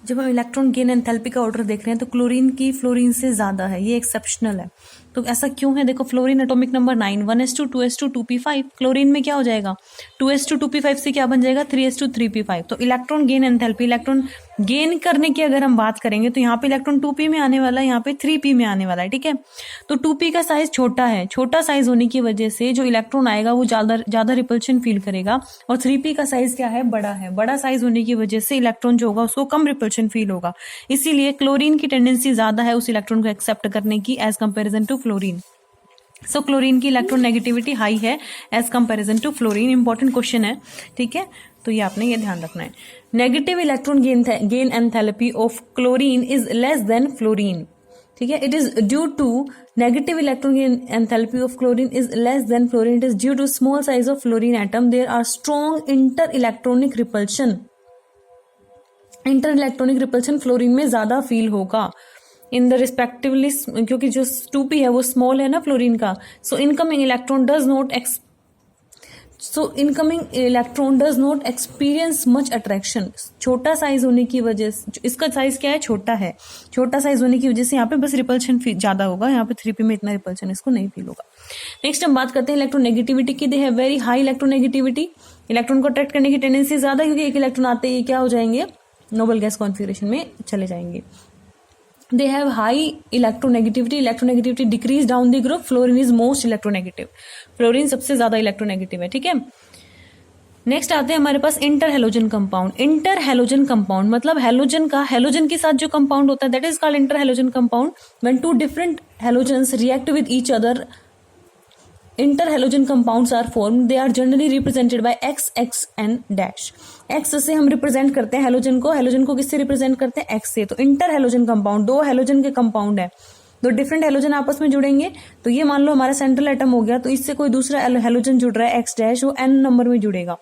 जब हम electron gain enthalpy का ऑर्डर देख रहे हैं तो क्लोरीन की फ्लोरीन से ज्यादा है, ये एक्सेप्शनल है। तो ऐसा क्यों है? देखो fluorine atomic number 9, 1s2 2s2 2p5। Chlorine में क्या हो जाएगा? 2s2 2p5 से क्या बन जाएगा? 3s2 3p5। तो electron gain enthalpy, electron gain करने की अगर हम बात करेंगे तो यहाँ पे इलेक्ट्रॉन 2p में आने वाला है, यहाँ पे 3p में आने वाला है, ठीक है। तो 2p का साइज छोटा है, छोटा साइज होने की वजह से जो इलेक्ट्रॉन आएगा वो ज्यादा रिपल्शन फील करेगा, और 3p का साइज क्या है? बड़ा है। बड़ा साइज होने की वजह से इलेक्ट्रॉन जो होगा उसको कम रिपल्शन फील होगा, इसीलिए क्लोरीन की टेंडेंसी ज्यादा है उस इलेक्ट्रॉन को एक्सेप्ट करने की as comparison to fluorine. So chlorine की इलेक्ट्रॉन नेगेटिविटी हाई है as comparison to fluorine. Important question है, ठीक है, तो ये आपने ये ध्यान रखना है। Negative electron gain enthalpy of chlorine is less than fluorine, ठीक है। It is due to negative electron gain enthalpy of chlorine is less than fluorine. It is due to small size of fluorine atom. There are strong inter electronic repulsion. Inter electronic repulsion fluorine में ज्यादा feel होगा in the respectively, क्योंकि जो 2p है वो small है ना fluorine का। So incoming electron does not experience much attraction. छोटा साइज होने की वजह से, इसका साइज क्या है? छोटा है। छोटा साइज होने की वजह से यहाँ पे बस रिपल्शन ज्यादा होगा, यहाँ पे 3p में इतना रिपल्शन इसको नहीं फील होगा। नेक्स्ट हम बात करते हैं इलेक्ट्रोनेगेटिविटी की। They have very high electronegativity. Electron को अट्रैक्ट करने की टेंडेंसी ज्यादा, क्योंकि एक इलेक्ट्रॉन आते ही क्या हो जाएंगे? नोबल गैस कॉन्फिगरेशन में चले जाएंगे। They have high electronegativity. Electronegativity decrease down the group. Fluorine is most electronegative. Fluorine सबसे ज्यादा इलेक्ट्रोनेगेटिव है, ठीक है। नेक्स्ट आते हैं हमारे पास inter halogen compound. Inter halogen compound मतलब हेलोजन का हेलोजन के साथ जो कंपाउंड होता है, that is called inter halogen compound. When two different halogens react with each other, inter halogen compounds are form. They are generally represented by x, x and dash. x से हम represent करते हैं halogen को। Halogen को किससे represent करते हैं? x से। तो इंटर हेलोजन कंपाउंड, दो हेलोजन के कंपाउंड है, दो डिफरेंट हेलोजन आपस में जुड़ेंगे। तो ये मान लो हमारा सेंट्रल एटम हो गया, तो इससे कोई दूसरा हेलोजन जुड़ रहा है x डैश, वो n नंबर में जुड़ेगा,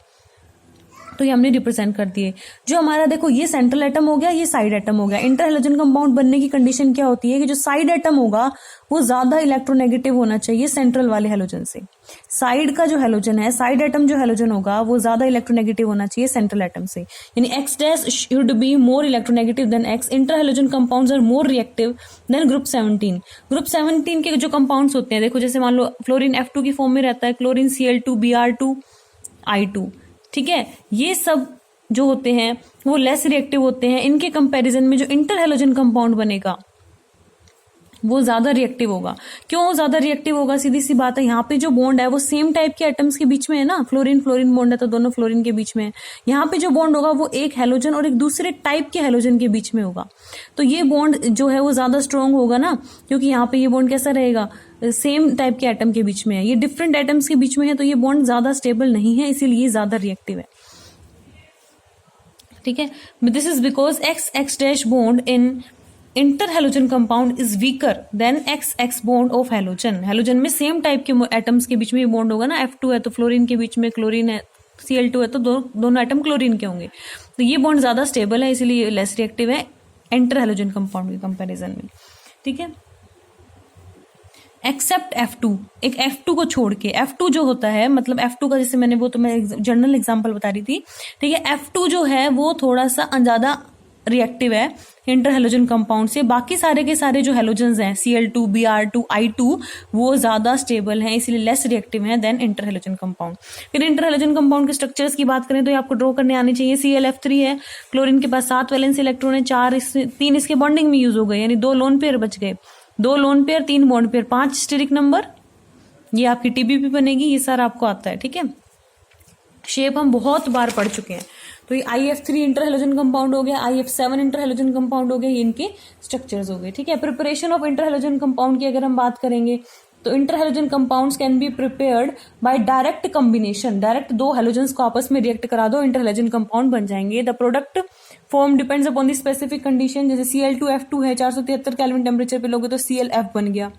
तो ये हमने रिप्रेजेंट कर दिए। जो हमारा देखो ये सेंट्रल एटम हो गया, ये साइड एटम हो गया। इंटर हेलोजन कंपाउंड बनने की कंडीशन क्या होती है कि जो साइड एटम होगा वो ज्यादा इलेक्ट्रोनेगेटिव होना चाहिए सेंट्रल वाले हेलोजन से। साइड का जो हेलोजन है, साइड एटम जो हेलोजन होगा वो ज्यादा इलेक्ट्रोनेगेटिव होना चाहिए सेंट्रल एटम से, यानी x dash should be more electronegative than x। Inter halogen compounds are more reactive than group 17। Group 17 के जो कंपाउंड्स होते हैं, देखो जैसे मान लो फ्लोरीन F2 की फॉर्म में रहता है, क्लोरीन Cl2 Br2 I2, ठीक है। ये सब जो होते हैं वो लेस रिएक्टिव होते हैं। इनके कंपैरिजन में जो इंटर हेलोजन कंपाउंड बनेगा वो ज्यादा रिएक्टिव होगा। क्यों ज्यादा रिएक्टिव होगा? सीधी सी बात है, यहाँ पे जो बॉन्ड है वो सेम टाइप के एटम्स के बीच में है ना, फ्लोरीन फ्लोरीन बॉन्ड है तो दोनों फ्लोरीन के बीच में है। यहाँ पे जो बॉन्ड होगा वो एक हेलोजन और एक दूसरे टाइप के हेलोजन के बीच में होगा, तो ये बॉन्ड जो है वो ज्यादा स्ट्रॉन्ग होगा ना, क्योंकि यहाँ पे ये बॉन्ड कैसा रहेगा? सेम टाइप के एटम के बीच में है, ये डिफरेंट एटम्स के बीच में है, तो ये बॉन्ड ज्यादा स्टेबल नहीं है, इसीलिए ज्यादा रिएक्टिव है, ठीक है। This is because x x dash bond in inter halogen compound is weaker then x x bond of halogen. Halogen में सेम टाइप के एटम्स के बीच में बॉन्ड होगा ना, F2 है तो फ्लोरीन के बीच में क्लोरीन है, Cl2 है तो दोनों एटम क्लोरीन के होंगे, तो ये बॉन्ड ज्यादा स्टेबल है, इसलिए लेस रिएक्टिव है इंटर हेलोजन कंपाउंड के कंपेरिजन में, ठीक है। एक्सेप्ट F2, एक F2 को छोड़ के, F2 जो होता है मतलब F2 का जैसे मैंने वो तो मैं जनरल एग्जांपल बता रही थी, ठीक है। F2 जो है वो थोड़ा सा ज्यादा रिएक्टिव है इंटर हेलोजन कंपाउंड से। बाकी सारे के सारे जो हेलोजन्स हैं Cl2 Br2 I2 वो ज्यादा स्टेबल हैं, इसलिए लेस रिएक्टिव हैं देन इंटर हेलोजन कंपाउंड। फिर इंटर हेलोजन कंपाउंड के स्ट्रक्चर्स की बात करें तो ये आपको ड्रॉ करने आनी चाहिए। ClF3 है, क्लोरीन के पास 7 वैलेंस इलेक्ट्रॉन है, 3 इसके बॉन्डिंग में यूज हो गए, यानी 2 लोन पेयर बच गए, 2 lone pair 3 bond pair, 5 steric number, ये आपकी TBP बनेगी, ये सारा आपको आता है, ठीक है। शेप हम बहुत बार पढ़ चुके हैं, तो ये IF3 इंटर हेलोजन कंपाउंड हो गया, IF7 इंटर हेलोजन कंपाउंड हो गया, ये इनके स्ट्रक्चर्स हो गए, ठीक है। Preparation of inter halogen compound की अगर हम बात करेंगे तो inter halogen compounds can be prepared by direct combination. Direct 2 halogens को आपस में रिएक्ट करा दो, इंटर हेलोजन कंपाउंड बन जाएंगे। The product form depends upon the specific condition, जैसे Cl2F2 है, 473 केल्विन टेम्परेचर पे लोगे तो ClF बन गया।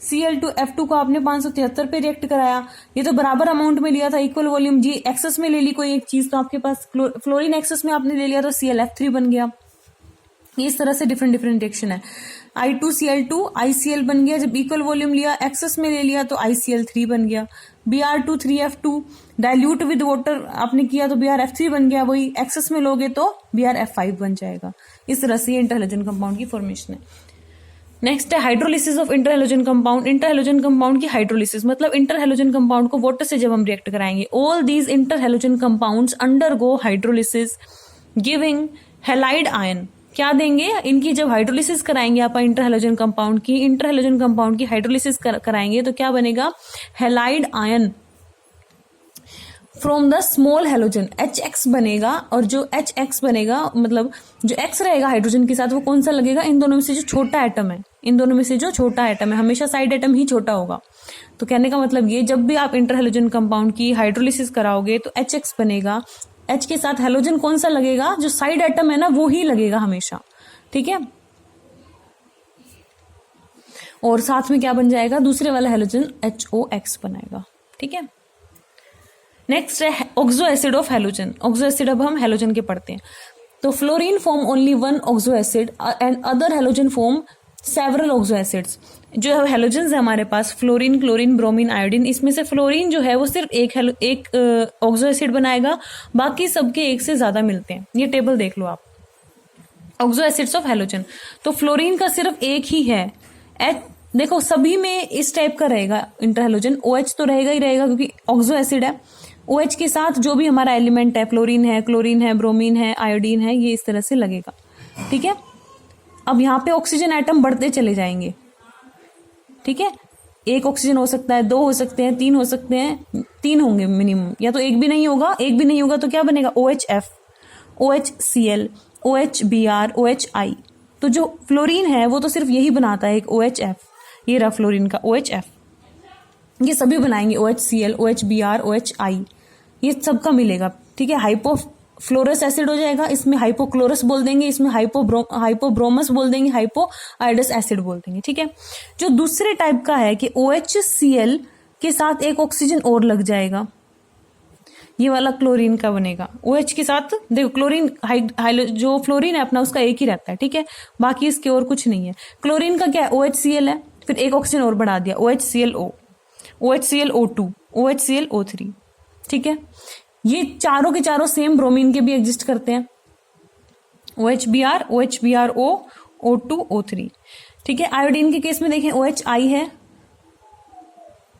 Cl2F2 को आपने 573 पे रिएक्ट कराया, ये तो बराबर अमाउंट में लिया था, इक्वल वॉल्यूम, जी एक्सेस में ले ली कोई एक चीज, तो आपके पास फ्लोरीन एक्सेस में आपने ले लिया तो ClF3 बन गया। इस तरह से डिफरेंट डिफरेंट रिएक्शन है। I2Cl2 ICl बन गया, जब इक्वल वॉल्यूम लिया एक्सेस में ले लिया तो ICl3 बन गया। Br2 3F2 dilute with water आपने किया तो BrF3 बन गया, वही एक्सेस में लोगे तो BrF5 बन जाएगा। इस तरह से इंटरहैलोजन कंपाउंड की फॉर्मेशन है। नेक्स्ट है hydrolysis of interhalogen compound. Interhalogen compound की हाइड्रोलिसिस मतलब इंटरहैलोजन कंपाउंड को वाटर से जब हम रिएक्ट कराएंगे, all these interhalogen compounds undergo hydrolysis giving halide ion. क्या देंगे, इनकी जब हाइड्रोलिसिस कराएंगे आप इंटरहैलोजन कंपाउंड की हाइड्रोलिसिस कराएंगे तो क्या बनेगा, halide ion from the small halogen, HX बनेगा। और जो HX बनेगा मतलब जो X रहेगा हाइड्रोजन के साथ वो कौन सा लगेगा, इन दोनों में से जो छोटा एटम है, इन दोनों में से जो छोटा एटम है, हमेशा साइड एटम ही छोटा होगा। तो कहने का मतलब ये, जब भी आप इंटरहैलोजन कंपाउंड की हाइड्रोलिसिस कराओगे तो HX बनेगा, H के साथ हैलोजन कौन सा लगेगा, जो साइड एटम है ना वो ही लगेगा हमेशा, ठीक है। और साथ में क्या बन जाएगा, दूसरे वाला हैलोजन HOX बनाएगा, ठीक है। नेक्स्ट है oxo acid of halogen. Oxo acid अब हम हैलोजन के पढ़ते हैं। तो fluorine form only one oxo acid and other halogen form several oxo acids. जो हैलोजन है हमारे पास फ्लोरीन, क्लोरीन, ब्रोमीन, आयोडीन, इसमें से फ्लोरीन जो है वो सिर्फ एक ऑक्सो एसिड बनाएगा, बाकी सबके एक से ज्यादा मिलते हैं। ये टेबल देख लो आप, ऑक्सो एसिड्स ऑफ हैलोजन। तो फ्लोरीन का सिर्फ एक ही है, देखो सभी में इस टाइप का रहेगा इंटरहैलोजन, OH तो रहेगा ही रहेगा क्योंकि ऑक्सो एसिड है। OH के साथ जो भी हमारा एलिमेंट है, फ्लोरीन है, क्लोरीन है, ब्रोमीन है, आयोडीन है, ये इस तरह से लगेगा, ठीक है। अब यहाँ पे ऑक्सीजन एटम बढ़ते चले जाएंगे, ठीक है। एक ऑक्सीजन हो सकता है, 2 हो सकते हैं, 3 हो सकते हैं, 3 होंगे मिनिमम, या तो एक भी नहीं होगा तो क्या बनेगा, OHF, OHCl, OHBr, OHI। तो जो फ्लोरीन है वो तो सिर्फ यही बनाता है, एक OHF, ये रहा फ्लोरीन का OHF। ये सभी बनाएंगे OHCl, OHBr, OHI, ये सबका मिलेगा, ठीक है। हाइपोफ्लोरस एसिड हो जाएगा, इसमें हाइपोक्लोरस बोल देंगे, इसमें हाइपोब्रोमस बोल देंगे, हाइपोआयोडस एसिड बोल देंगे, ठीक है। जो दूसरे टाइप का है कि OHCl के साथ एक ऑक्सीजन और लग जाएगा, ये वाला क्लोरीन का बनेगा। OH के साथ देखो क्लोरीन जो फ्लोरीन है अपना उसका एक ही रहता है, ठीक है, बाकी इसके और कुछ नहीं है। क्लोरीन का क्या है, OHCl है, फिर एक ऑक्सीजन और बढ़ा दिया, OHClO, OHClO2, OHClO3, ठीक है। ये चारों के चारों सेम ब्रोमीन के भी एग्जिस्ट करते हैं, OHBr, OHBrO, O2, O3, ठीक है। आयोडीन के केस में देखें OHI है,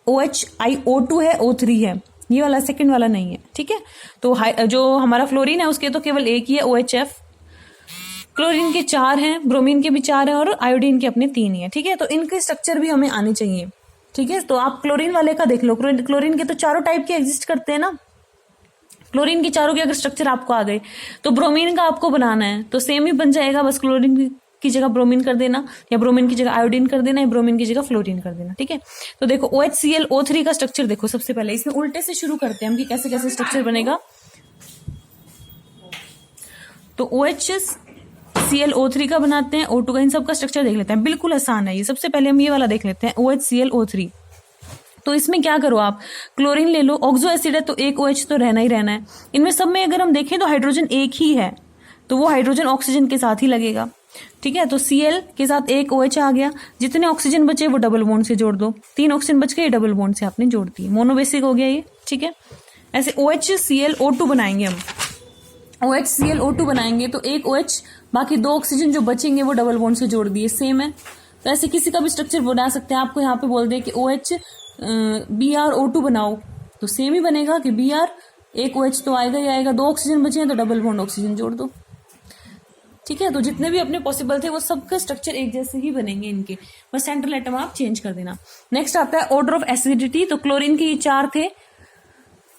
OHIO2 है, O3 है, ये वाला सेकंड वाला नहीं है, ठीक है। तो जो हमारा फ्लोरीन है उसके तो केवल एक ही है, OHF। क्लोरीन के 4 हैं, ब्रोमीन के भी 4 हैं और आयोडीन के अपने 3 ही है, ठीक है। तो इनके स्ट्रक्चर भी हमें आने चाहिए, ठीक है। तो आप क्लोरीन वाले का देख लो, क्लोरीन के तो चारों टाइप के एग्जिस्ट करते हैं ना, क्लोरीन के चारों के अगर स्ट्रक्चर आपको आ गए तो ब्रोमीन का आपको बनाना है तो सेम ही बन जाएगा, बस क्लोरीन की जगह ब्रोमीन कर देना, या ब्रोमीन की जगह आयोडीन कर देना, या ब्रोमीन की जगह फ्लोरीन कर देना, ठीक है। तो देखो OHClO3 का स्ट्रक्चर देखो, सबसे पहले इसमें उल्टे से शुरू करते हैं हम कि कैसे कैसे स्ट्रक्चर बनेगा। तो OHClO3 का बनाते हैं, O2 का, इन सब का स्ट्रक्चर देख लेते हैं, बिल्कुल आसान है ये। सबसे पहले हम ये वाला देख लेते हैं OHClO3। तो इसमें क्या करो आप, क्लोरीन ले लो, ऑक्सो एसिड है तो एक OH तो रहना ही रहना है। इनमें सब में अगर हम देखें तो हाइड्रोजन एक ही है, तो वो हाइड्रोजन ऑक्सीजन के साथ ही लगेगा, ठीक है। तो Cl के साथ एक OH आ गया, जितने ऑक्सीजन बचे वो डबल बॉन्ड से जोड़ दो, 3 ऑक्सीजन बच गए, डबल बॉन्ड से आपने जोड़ दिए, मोनोबेसिक हो गया ये, ठीक है। ऐसे OHClO2 बनाएंगे हम, OHClO2 बनाएंगे तो एक OH, बाकी 2 ऑक्सीजन जो बचेंगे वो डबल बॉन्ड से जोड़ दिए, सेम है। तो ऐसे किसी का भी स्ट्रक्चर बना सकते हैं, आपको यहाँ पे बोल दे कि BrO2 बनाओ तो सेम ही बनेगा कि Br, एक OH तो आएगा ही आएगा, 2 ऑक्सीजन बचे हैं तो डबल बॉन्ड ऑक्सीजन जोड़ दो, ठीक है। तो जितने भी अपने पॉसिबल थे वो सबका स्ट्रक्चर एक जैसे ही बनेंगे इनके, बस सेंट्रल एटम आप चेंज कर देना। नेक्स्ट आता है ऑर्डर ऑफ एसिडिटी। तो क्लोरीन के ये 4 थे,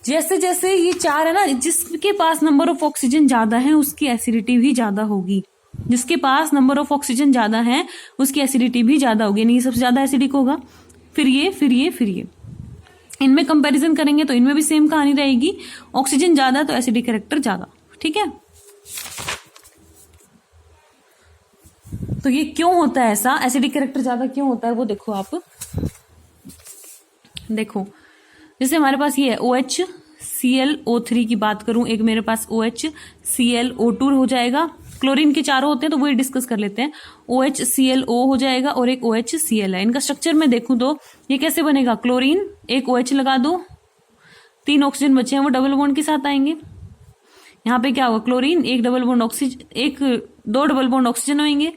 जैसे जैसे ये 4 है ना, जिसके पास नंबर ऑफ ऑक्सीजन ज्यादा है उसकी एसिडिटी भी ज्यादा होगी, जिसके पास नंबर ऑफ ऑक्सीजन ज्यादा है उसकी एसिडिटी भी ज्यादा होगी, नहीं सबसे ज्यादा एसिडिक होगा, फिर ये। इनमें कंपैरिजन करेंगे तो इनमें भी सेम कहानी रहेगी, ऑक्सीजन ज्यादा तो एसिडिक कैरेक्टर ज्यादा, ठीक है। तो ये क्यों होता है ऐसा, एसिडिक कैरेक्टर ज्यादा क्यों होता है वो देखो आप, देखो जैसे हमारे पास ये है OHClO3 की बात करूं, एक मेरे पास OHClO2 हो जाएगा, क्लोरीन के 4 होते हैं तो वही डिस्कस कर लेते हैं, OHClO हो जाएगा और एक OHCl है। इनका स्ट्रक्चर में देखूं तो ये कैसे बनेगा, क्लोरीन एक OH लगा दो, 3 ऑक्सीजन बचे हैं वो डबल बॉन्ड के साथ आएंगे। यहाँ पे क्या होगा, क्लोरीन, एक डबल बॉन्ड ऑक्सीजन, दो डबल बॉन्ड ऑक्सीजन होंगे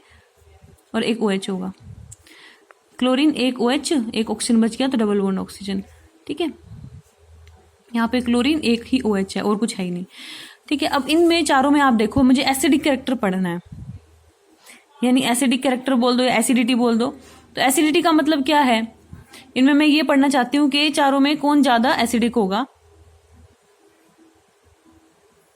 और एक OH होगा। क्लोरीन, एक OH, एक ऑक्सीजन बच गया तो डबल बॉन्ड ऑक्सीजन। ठीक है, यहाँ पे क्लोरीन, एक ही OH है और कुछ है ही नहीं। ठीक है, अब इनमें चारों में आप देखो, मुझे एसिडिक कैरेक्टर पढ़ना है, यानी एसिडिक कैरेक्टर बोल दो या एसिडिटी बोल दो। तो एसिडिटी का मतलब क्या है, इनमें मैं ये पढ़ना चाहती हूँ कि चारों में कौन ज्यादा एसिडिक होगा।